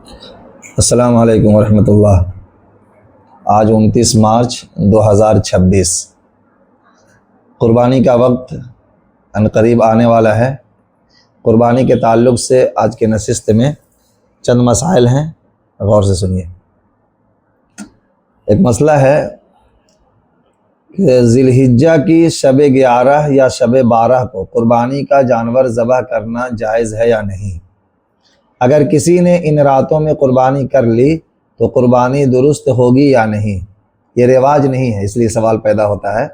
السلام علیکم ورحمۃ اللہ۔ آج 29 مارچ 2026، قربانی کا وقت عنقریب آنے والا ہے۔ قربانی کے تعلق سے آج کے نشست میں چند مسائل ہیں، غور سے سنیے۔ ایک مسئلہ ہے کہ ذی الحجہ کی شب 11 یا شب 12 کو قربانی کا جانور ذبح کرنا جائز ہے یا نہیں؟ اگر کسی نے ان راتوں میں قربانی کر لی تو قربانی درست ہوگی یا نہیں؟ یہ رواج نہیں ہے، اس لیے سوال پیدا ہوتا ہے۔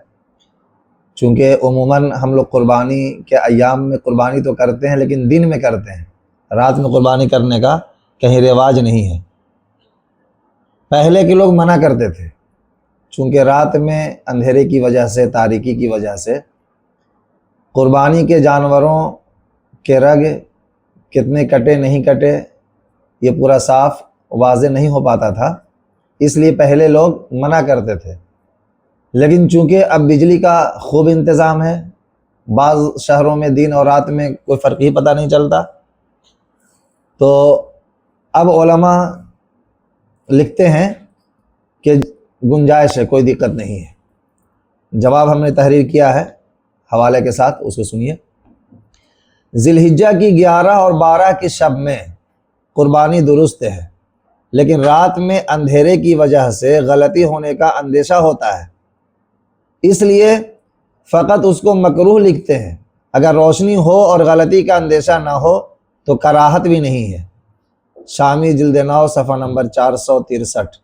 چونکہ عموماً ہم لوگ قربانی کے ایام میں قربانی تو کرتے ہیں، لیکن دن میں کرتے ہیں، رات میں قربانی کرنے کا کہیں رواج نہیں ہے۔ پہلے کے لوگ منع کرتے تھے، چونکہ رات میں اندھیرے کی وجہ سے، تاریکی کی وجہ سے قربانی کے جانوروں کے رگ کتنے کٹے نہیں کٹے یہ پورا صاف واضح نہیں ہو پاتا تھا، اس لیے پہلے لوگ منع کرتے تھے۔ لیکن چونکہ اب بجلی کا خوب انتظام ہے، بعض شہروں میں دن اور رات میں کوئی فرق ہی پتہ نہیں چلتا، تو اب علماء لکھتے ہیں کہ گنجائش ہے، کوئی دقت نہیں ہے۔ جواب ہم نے تحریر کیا ہے حوالے کے ساتھ، اس کو سنیے۔ ذی الحجہ کی 11 اور 12 کی شب میں قربانی درست ہے، لیکن رات میں اندھیرے کی وجہ سے غلطی ہونے کا اندیشہ ہوتا ہے، اس لیے فقط اس کو مکروہ لکھتے ہیں۔ اگر روشنی ہو اور غلطی کا اندیشہ نہ ہو تو کراہت بھی نہیں ہے۔ شامی جلد 9 صفحہ نمبر 463،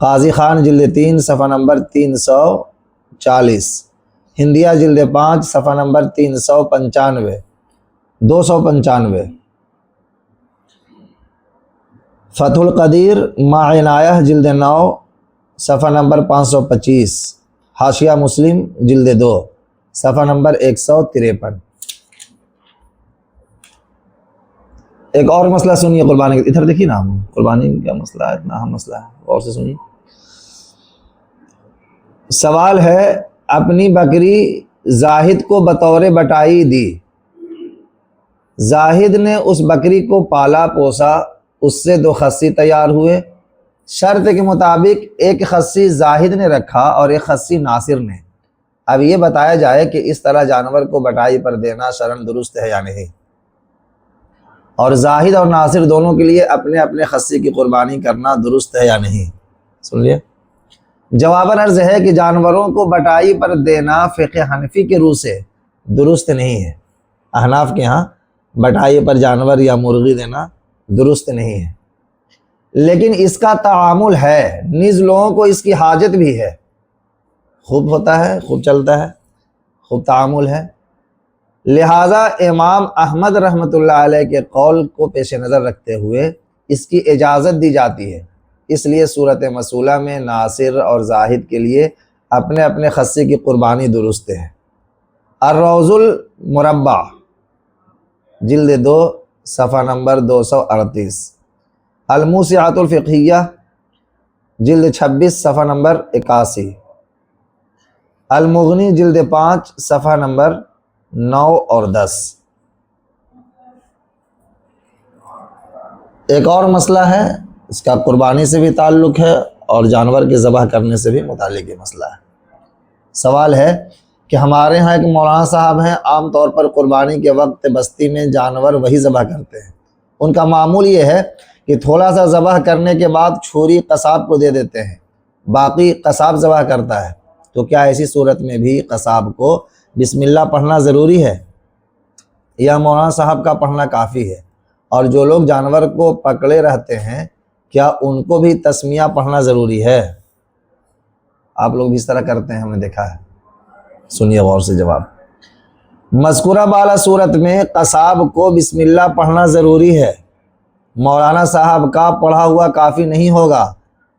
قاضی خان جلد 3 صفحہ نمبر 340، ہندیہ جلد 5 صفحہ نمبر 295، فتح القدیر مع عنایہ جلد 9 صفحہ نمبر 525، حاشیہ مسلم جلد 2 صفحہ نمبر 153۔ ایک اور مسئلہ سنیے قربانی، ادھر دیکھیے نا، قربانی کا مسئلہ ہے، اتنا اہم مسئلہ ہے، غور سے سنیے۔ سوال ہے، اپنی بکری زاہد کو بطور بٹائی دی، زاہد نے اس بکری کو پالا پوسا، اس سے 2 خصی تیار ہوئے، شرط کے مطابق ایک خصی زاہد نے رکھا اور ایک خصی ناصر نے۔ اب یہ بتایا جائے کہ اس طرح جانور کو بٹائی پر دینا شرعاً درست ہے یا نہیں، اور زاہد اور ناصر دونوں کے لیے اپنے اپنے خصی کی قربانی کرنا درست ہے یا نہیں؟ سن لیے۔ جواباً عرض ہے کہ جانوروں کو بٹائی پر دینا فقہ حنفی کے روح سے درست نہیں ہے۔ احناف کے ہاں بٹائی پر جانور یا مرغی دینا درست نہیں ہے، لیکن اس کا تعامل ہے، نیز لوگوں کو اس کی حاجت بھی ہے، خوب ہوتا ہے، خوب چلتا ہے، خوب تعامل ہے، لہٰذا امام احمد رحمۃ اللہ علیہ کے قول کو پیش نظر رکھتے ہوئے اس کی اجازت دی جاتی ہے۔ اس لیے صورت مسئولہ میں ناصر اور زاہد کے لیے اپنے اپنے خصی کی قربانی درست ہے۔ الروض المربع جلد 2 صفحہ نمبر 238، الموسعۃ الفقہیہ جلد 26 صفحہ نمبر 81، المغنی جلد 5 صفحہ نمبر 9 اور 10۔ ایک اور مسئلہ ہے، اس کا قربانی سے بھی تعلق ہے اور جانور کے ذبح کرنے سے بھی متعلق یہ مسئلہ ہے۔ سوال ہے کہ ہمارے ہاں ایک مولانا صاحب ہیں، عام طور پر قربانی کے وقت بستی میں جانور وہی ذبح کرتے ہیں۔ ان کا معمول یہ ہے کہ تھوڑا سا ذبح کرنے کے بعد چھری قصاب کو دے دیتے ہیں، باقی قصاب ذبح کرتا ہے۔ تو کیا ایسی صورت میں بھی قصاب کو بسم اللہ پڑھنا ضروری ہے یا مولانا صاحب کا پڑھنا کافی ہے؟ اور جو لوگ جانور کو پکڑے رہتے ہیں کیا ان کو بھی تسمیہ پڑھنا ضروری ہے؟ آپ لوگ بھی اس طرح کرتے ہیں، ہم نے دیکھا ہے، سنیے غور سے جواب۔ مذکورہ بالا صورت میں قصاب کو بسم اللہ پڑھنا ضروری ہے، مولانا صاحب کا پڑھا ہوا کافی نہیں ہوگا،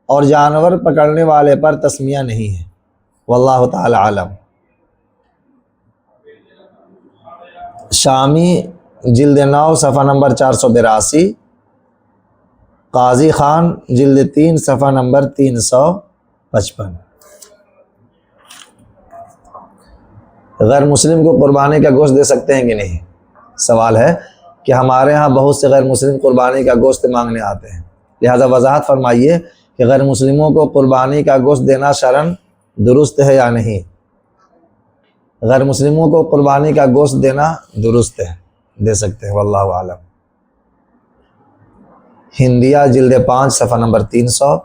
اور جانور پکڑنے والے پر تسمیہ نہیں ہے، واللہ تعالی عالم۔ شامی جلد 9 صفحہ نمبر 482، قاضی خان جلد 3 صفحہ نمبر 355۔ غیر مسلم کو قربانی کا گوشت دے سکتے ہیں کہ نہیں؟ سوال ہے، کہ ہمارے ہاں بہت سے غیر مسلم قربانی کا گوشت مانگنے آتے ہیں، لہذا وضاحت فرمائیے کہ غیر مسلموں کو قربانی کا گوشت دینا شرعاً درست ہے یا نہیں؟ غیر مسلموں کو قربانی کا گوشت دینا درست ہے، دے سکتے ہیں، واللہ عالم۔ ہندیہ جلد 5 صفحہ نمبر 300،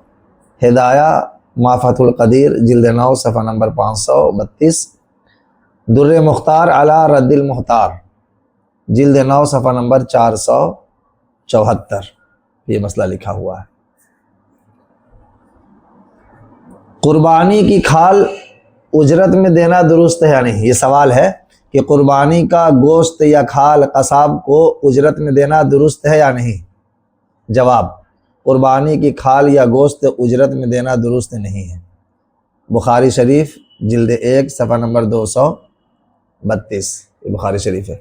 ہدایہ ما فتح القدیر جلد 9 صفحہ نمبر 532، در مختار علی رد المختار جلد 9 صفحہ نمبر 474، یہ مسئلہ لکھا ہوا ہے۔ قربانی کی کھال اجرت میں دینا درست ہے یا نہیں؟ یہ سوال ہے کہ قربانی کا گوشت یا کھال قصاب کو اجرت میں دینا درست ہے یا نہیں؟ جواب: قربانی کی کھال یا گوشت اجرت میں دینا درست نہیں ہے۔ بخاری شریف جلد 1 صفحہ نمبر 232، یہ بخاری شریف ہے۔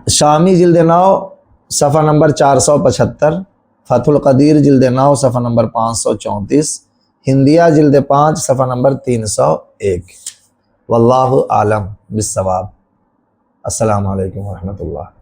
شامی جلد 9 صفحہ نمبر 475، فتح القدیر جلد 9 صفحہ نمبر 534، ہندیہ جلد 5 صفحہ نمبر 301۔ واللہ عالم بالصواب۔ السلام علیکم ورحمۃ اللہ۔